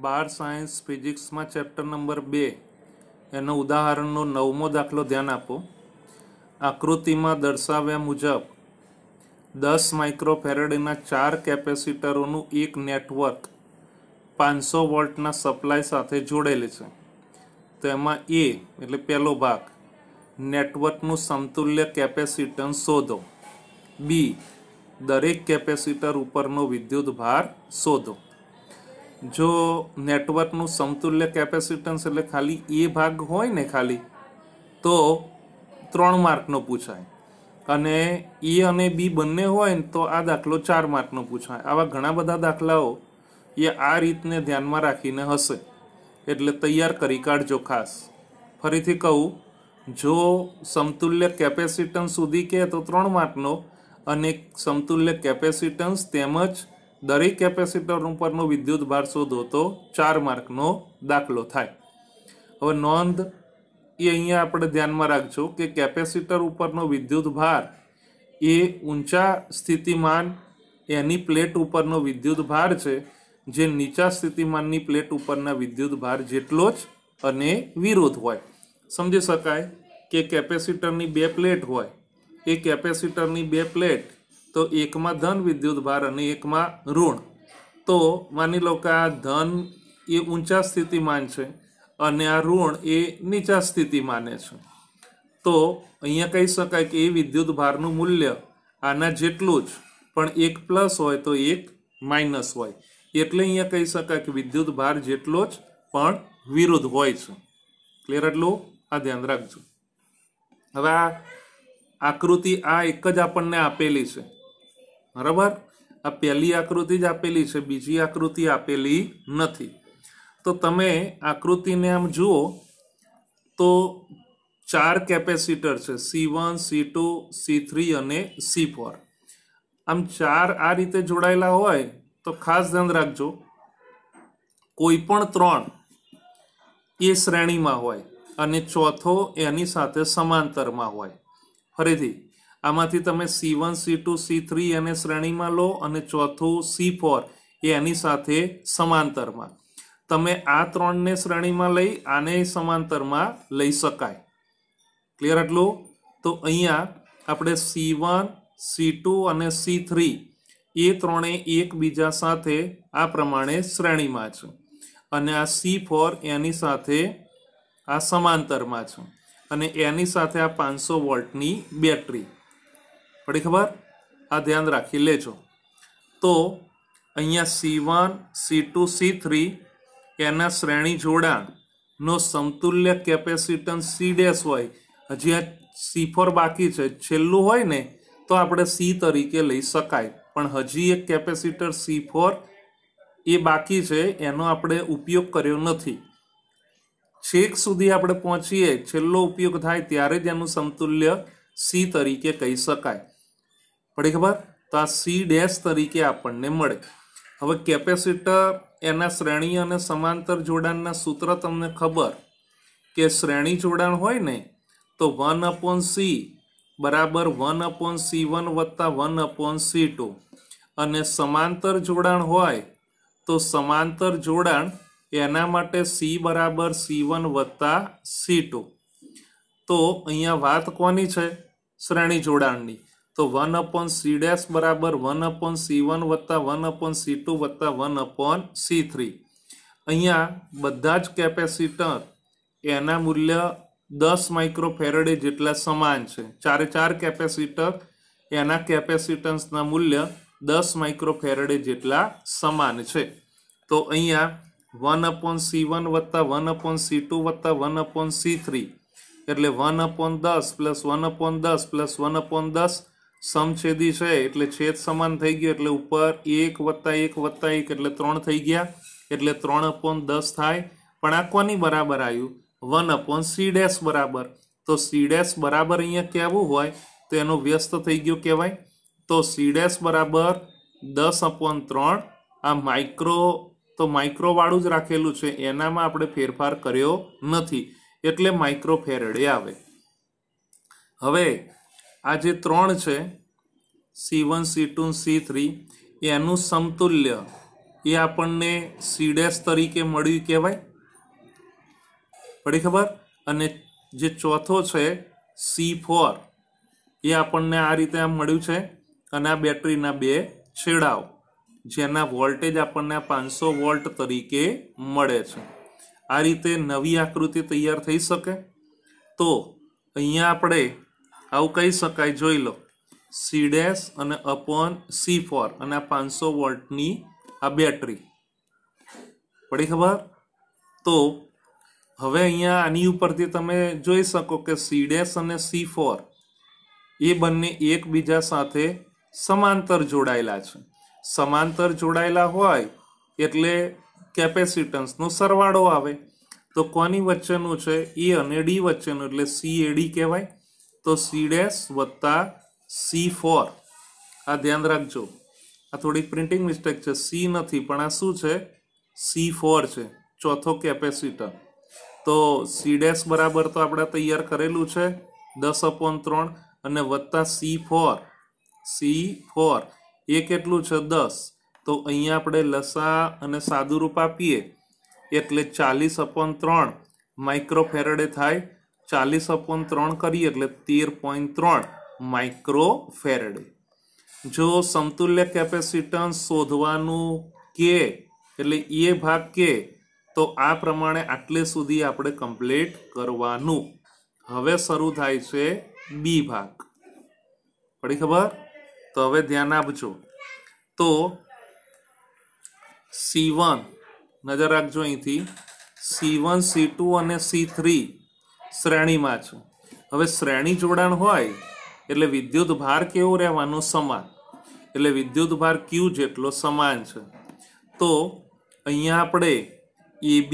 12 science physics में chapter number 2 एनो उदाहरणनो 9मो दाखलो ध्यान आपो। आकृति में दर्शाव्या मुजब 10 माइक्रोफेरेडेना 4 केपेसिटरोनुं एक नेटवर्क 500 वोल्टना सप्लाय साथे जोड़ेली छे। तो एमां ए एटले पहेलो भाग नेटवर्कनुं समतुल्य केपेसिटन्स शोधो। बी दरेक केपेसिटर उपरनो विद्युत भार शोधो। जो नेटवर्कनुं समतुल्य केपेसिटन्स एटले खाली ए भाग होय ने खाली तो 3 मार्कनो पूछाय अने ए अने बी बंने होय तो आ दाखलो 4 मार्कनो पूछाय। आवा घणा बधा दाखलाओ ए आ रीतने ध्यानमां राखीने हशे एटले तैयार करी काढजो। खास फरीथी कहूं, जो समतुल्य केपेसिटन्स सुधी के तो 3 मार्कनो अने समतुल्य केपेसिटन्स तेमज दरेक केपेसिटर उपरनो विद्युत भार शोधो तो 4 मार्कनो दाखलो थाय। हवे नोंध ए अहींया आपणे ध्यानमां राखजो के केपेसिटर उपरनो विद्युत भार ए ऊंचा स्थितिमान एनी प्लेट उपरनो विद्युत भार छे जे नीचा स्थितिमाननी प्लेट उपरना विद्युत भार जेटलो ज अने विरुद्ध होय। समझी शकाय के केपेसिटरनी 2 प्लेट होय, ए केपेसिटरनी 2 प्लेट तो एक में धन विद्युत भार अने एक में ऋण। तो मानी लो कि आ धन ए ऊंचा स्थितिमान छे अने आ ऋण ए नीचा स्थितिमाने छे। तो अहींया कही शकाय कि ए विद्युत भारनुं मूल्य आना जेटलुं ज पण एक प्लस होय तो एक माइनस होय एटले अहींया कही शकाय कि विद्युत भार जेटलो ज पण विरुद्ध होय छे। क्लियर? एटલું आ ध्यान राखजो। हवे आ आकृति आ एक ज आपणने आपेली छे, बराबर। आ पहली आकृति ज आपेली छे, बीजी आकृति आपेली नथी। तो तमे आकृतिने आम जुओ तो 4 केपेसिटर छे C1 C2 C3 अने C4। आम 4 आ रीते जोड़ायेला होय तो खास ध्यान राखजो कोईपण 3 ए श्रेणी में होय अने चौथो एनी साथे समांतर में होय। फरीथी आमांथी तमे C1 C2 C3 एने श्रेणी में लो अने चौथो C4 एनी साथे समांतर में। तमे आ 3 ने श्रेणी में लई आने समांतर में लई शकाय। क्लियर? एटલું तो अहींया आपणे C1 C2 अने C3 ए त्रणेय एकबीजा साथे आ प्रमाणे श्रेणी में छे अने आ C4 एनी साथे आ समांतर में छे अने एनी साथे आ 500 वोल्टनी बेटरी। पड़ी खबर? आ ध्यान राखी लेजो। तो अहींया C1 C2 C3 एना श्रेणी जोड़ाण नो समतुल्य केपेसिटन्स C डैश होय। हजी आ C4 बाकी छे, छेल्लुं होय ने तो आपणे C तरीके लई शकाय, पण हजी एक केपेसिटर C4 ए बाकी छे एनो आपणे उपयोग कर्यो नथी। छेक सुधी आपणे पहोंचीए, छेल्लो उपयोग थाय त्यारे ज एनुं समतुल्य C तरीके कही शकाय। पड़ी खबर? तो आ C डैश तरीके आपणने मळे। हवे केपेसिटर एना श्रेणी अने समांतर जोड़ाणना सूत्र तमने खबर के श्रेणी जोड़ाण होय ने तो 1/C बराबर 1/C1 वत्ता 1/C2 अने समांतर जोड़ाण होय तो समांतर जोड़ाण एना माटे C बराबर C1 वत्ता C2। तो अहींया वात कोनी छे? श्रेणी जोड़ाणनी। तो 1/C डैश बराबर 1/C1 वत्ता 1/C2 वत्ता 1/C3। अहींया बधा ज केपेसिटर एना मूल्य 10 माइक्रोफेरेडे जेटला समान छे। 4 केपेसिटर एना केपेसिटन्सना मूल्य 10 माइक्रोफेरेडे जेटला समान छे। तो अहींया 1/C1 वत्ता 1/C2 वत्ता 1/C3 एटले 1/10 प्लस 1/10 प्लस 1/10 समछेदी छे एटले छेद समान थई गयो एटले उपर 1 वत्ता 1 वत्ता 1 एटले 3 थई गया एटले 3/10 थाय। पण आ कोनी बराबर आव्युं? 1/C डैश बराबर। तो C डैश बराबर अहींया केवुं होय तो एनो व्यस्त थई गयो कहेवाय। तो C डैश बराबर 10/3 आ माइक्रो तो माइक्रो वाळुं ज राखेलुं छे एनामां आपणे फेरफार कर्यो नथी एटले माइक्रोफेरेडे आवे। हवे आ जे 3 छे C1 C2 C3 एनुं समतुल्य એ આપણને સી ડેશ તરીકે મળ્યું કહેવાય, પડી ખબર? અને જે ચોથો છે C4 એ આપણને આ રીતે આમ મળ્યું છે, અને આ બેટરીના બે છેડાઓ જેના વોલ્ટેજ આપણને 500 વોલ્ટ તરીકે મળે છે. આ રીતે નવી આકૃતિ તૈયાર થઈ શકે. તો અહીંયા આપણે આવું કહી શકાય, જોઈ લો, સી ડેશ અને અપોન C4 અને આ 500 વોલ્ટની આ બેટરી, પડી ખબર? તો હવે અહીંયા આની ઉપરથી તમે જોઈ શકો કે સી ડેશ અને C4 એ બંને એકબીજા સાથે સમાંતર જોડાયેલા છે. સમાંતર જોડાયેલા હોય એટલે કેપેસિટન્સનો સરવાળો આવે. તો કોની વચ્ચેનું છે? એ અને ડી વચ્ચેનું, એટલે CAD કહેવાય. તો સી ડેશ વત્તા C4, આ ધ્યાન રાખજો, આ થોડીક પ્રિન્ટિંગ મિસ્ટેક છે, સી નથી પણ આ શું છે? C4 છે, ચોથો કેપેસિટર. તો સી ડેશ બરાબર તો આપણે તૈયાર કરેલું છે 10/3 અને વત્તા C4 એ કેટલું છે? 10. તો અહીંયા આપણે લસા અને સાદુરૂપ આપીએ એટલે 40/3 માઇક્રોફેરેડે થાય. 40/3 કરીએ એટલે 13.3 માઇક્રોફેરેડે. જો સમતુલ્ય કેપેસિટન્સ શોધવાનું કે એટલે એ ભાગ કે, તો આ પ્રમાણે આટલે સુધી આપણે કમ્પ્લીટ કરવાનું. હવે શરૂ થાય છે બી ભાગ, પડી ખબર? તો હવે ધ્યાન આપજો. તો C1 નજર રાખજો, અહીંથી C1 C2 અને C3 શ્રેણીમાં છે. હવે શ્રેણી જોડાણ હોય એટલે વિદ્યુત ભાર કેવો રહેવાનો? સમાન. એટલે વિદ્યુત ભાર Q જેટલો સમાન છે. તો અહીંયા આપણે AB,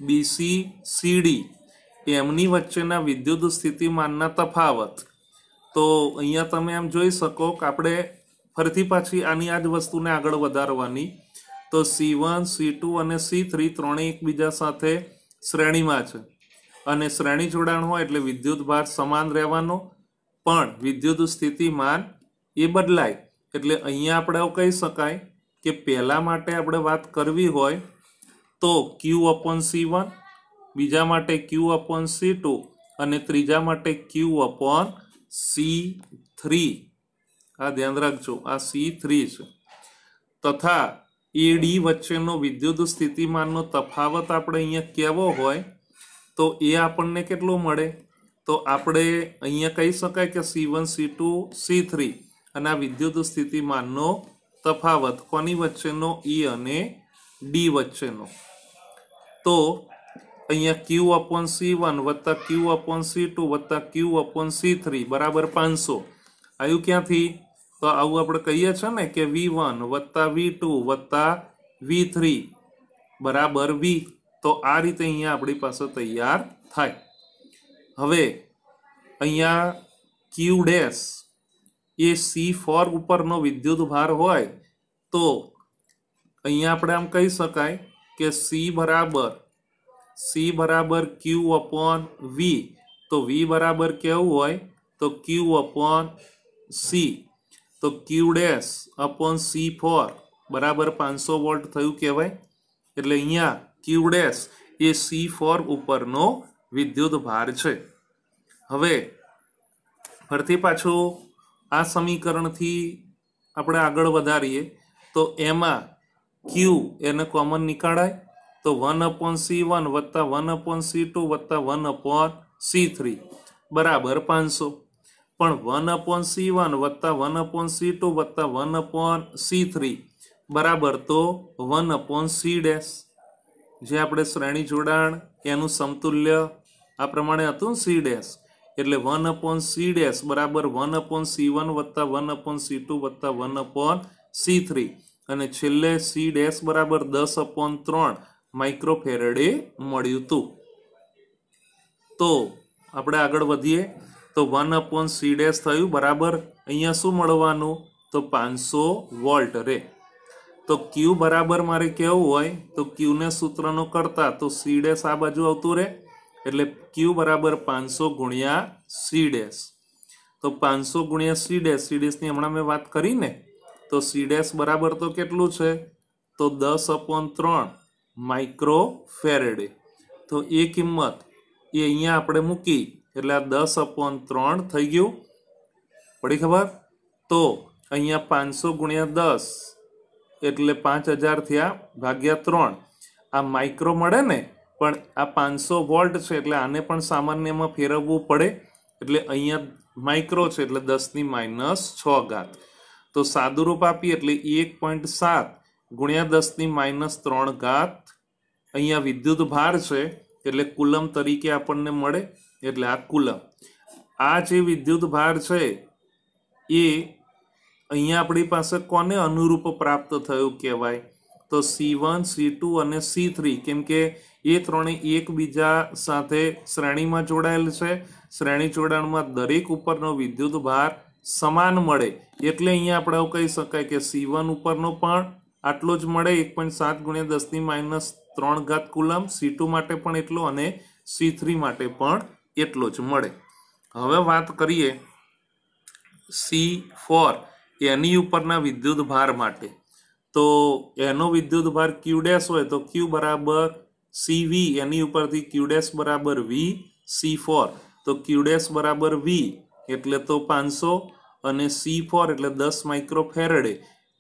BC, CD એમની વચ્ચેના વિદ્યુત સ્થિતિમાનના તફાવત. તો અહીંયા તમે એમ જોઈ શકો કે આપણે ફરીથી પાછી આની આ જ વસ્તુને આગળ વધારવાની. તો C1, C2 અને C3 ત્રણેય એકબીજા સાથે શ્રેણીમાં છે, અને શ્રેણી જોડાણ હોય એટલે વિદ્યુત ભાર સમાન રહેવાનો, પણ વિદ્યુત સ્થિતિમાન એ બદલાય. એટલે અહીંયા આપણે એવું કહી શકાય કે પહેલા માટે આપણે વાત કરવી હોય તો Q/C1, બીજા માટે Q/C2 અને ત્રીજા માટે Q/C3. આ ધ્યાન રાખજો, આ C3 છે. તથા AD વચ્ચેનો વિદ્યુત સ્થિતિમાનનો તફાવત આપણે અહીંયા કેવો હોય તો એ આપણને કેટલો મળે? તો આપણે અહીંયા કહી શકાય કે C1, C2, C3 અને આ વિદ્યુત સ્થિતિમાનનો તફાવત કોની વચ્ચેનો? E અને D વચ્ચેનો. તો અહીંયા Q/C1 વત્તા Q/C2 વત્તા Q/C3 બરાબર 500 આવ્યું ક્યાંથી? તો આવું આપણે કહીએ છીએ ને કે V1 વત્તા V2 વત્તા V3 બરાબર V. તો આ રીતે અહીંયા આપણી પાસે તૈયાર થાય. હવે અહીંયા Q ડેશ એ C4 ઉપરનો વિદ્યુત ભાર હોય તો અહીંયા આપણે આમ કહી શકાય કે C બરાબર Q/V. તો V બરાબર કેવું હોય? તો Q/C. તો Q ડેશ અપોન C4 બરાબર 500 વોલ્ટ થયું કહેવાય. એટલે અહીંયા Q ડેશ એ C4 ઉપરનો વિદ્યુત ભાર છે. હવે ફરીથી પાછું આ સમીકરણથી આપણે આગળ વધારીએ તો એમાં Q એને કોમન નીકાળાય. તો 1/C1 વત્તા 1/C2 વત્તા 1/C3 બરાબર 500. પણ 1/C1 વત્તા 1/C2 વત્તા 1/C3 બરાબર તો 1/C ડેશ, જે આપણે શ્રેણી જોડાણ એનું સમતુલ્ય આ પ્રમાણે હતું C ડેશ. એટલે 1/C ડેશ બરાબર 1/C1 વત્તા 1/C2 વત્તા 1/C3 અને છેલ્લે C ડેશ બરાબર 10/3 માઇક્રોફેરેડે મળ્યું હતું. તો આપણે આગળ વધીએ તો 1/C ડેશ થયું બરાબર અહીંયા શું મળવાનું? તો 500 વોલ્ટ રે. તો Q બરાબર મારે કેવું હોય? તો Q ને સૂત્રનો કરતા તો C ડેશ આ બાજુ આવતું રહે, એટલે Q બરાબર 500 ગુણ્યા C ડેશ. તો 500 ગુણ્યા C ડેશની હમણાં મેં વાત કરી ને, તો C ડેશ બરાબર તો કેટલું છે? તો 10/3 માઇક્રો ફેરેડે। તો એ કિંમત એ અહીંયા આપણે મૂકી એટલે આ 10/3 થઈ ગયું, પડી ખબર? તો અહીંયા 500 ગુણ્યા 10 એટલે 5000 થયા ભાગ્યા 3, આ માઇક્રો મળે ને, પણ આ 500 વોલ્ટ છે એટલે આને પણ સામાન્યમાં ફેરવવું પડે, એટલે અહીંયા માઇક્રો છે એટલે 10⁻6 તો સાદુરૂપ આપીએ એટલે 1.7 ગુણ્યા 10⁻3 અહીંયા વિદ્યુત ભાર છે એટલે કુલમ તરીકે આપણને મળે, એટલે આ કુલમ। આ જે વિદ્યુત ભાર છે એ અહીંયા આપણી પાસે કોને અનુરૂપ પ્રાપ્ત થયું કહેવાય? તો C1 C2 અને C3, કેમ કે એ ત્રણે એકબીજા સાથે શ્રેણીમાં જોડાયેલ છે, શ્રેણી જોડાણમાં દરેક ઉપરનો વિદ્યુત ભાર સમાન મળે, એટલે અહીંયા આપણે કહી શકાય કે C1 ઉપરનો પણ આટલો જ મળે 1.7 ગુણ્યા 10⁻3 કુલમ, C2 માટે પણ એટલો અને C3 માટે પણ એટલો જ મળે। હવે વાત કરીએ C4 એની ઉપરના વિદ્યુત ભાર માટે, તો એનો વિદ્યુત ભાર Q' હોય તો Q બરાબર CV, એની ઉપરથી Q' બરાબર V C4, તો Q' બરાબર V એટલે તો 500 અને C4 એટલે 10 માઇક્રો ફેરેડે,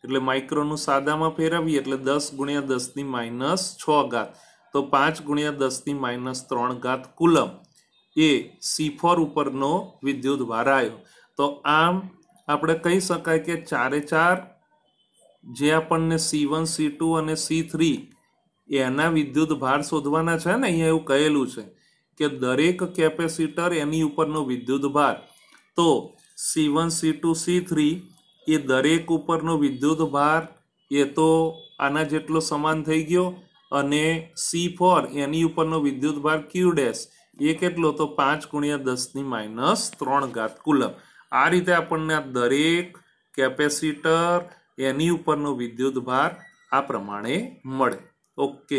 એટલે માઇક્રોનું સાદામાં ફેરવીએ એટલે 10 ગુણ્યા 10⁻6 તો 5 ગુણ્યા 10⁻3 કુલમ એ C4 ઉપરનો વિદ્યુત ભાર આવ્યો। તો આમ આપણે કહી શકાય કે ચારે ચાર જે આપણને C1 C2 અને C3 એના વિદ્યુત ભાર શોધવાના છે ને, અહીંયા એવું કહેલું છે કે દરેક કેપેસિટર એની ઉપરનો વિદ્યુત ભાર, તો C1 C2 C3 એ દરેક ઉપરનો વિદ્યુત ભાર એ તો આના જેટલો સમાન થઈ ગયો, અને C4 એની ઉપરનો વિદ્યુત ભાર Q' એ કેટલો? તો 5 ગુણ્યા 10⁻3 કુલમ। આ રીતે આપણને આ દરેક કેપેસિટર એની ઉપરનો વિદ્યુત ભાર આ પ્રમાણે મળે। ઓકે।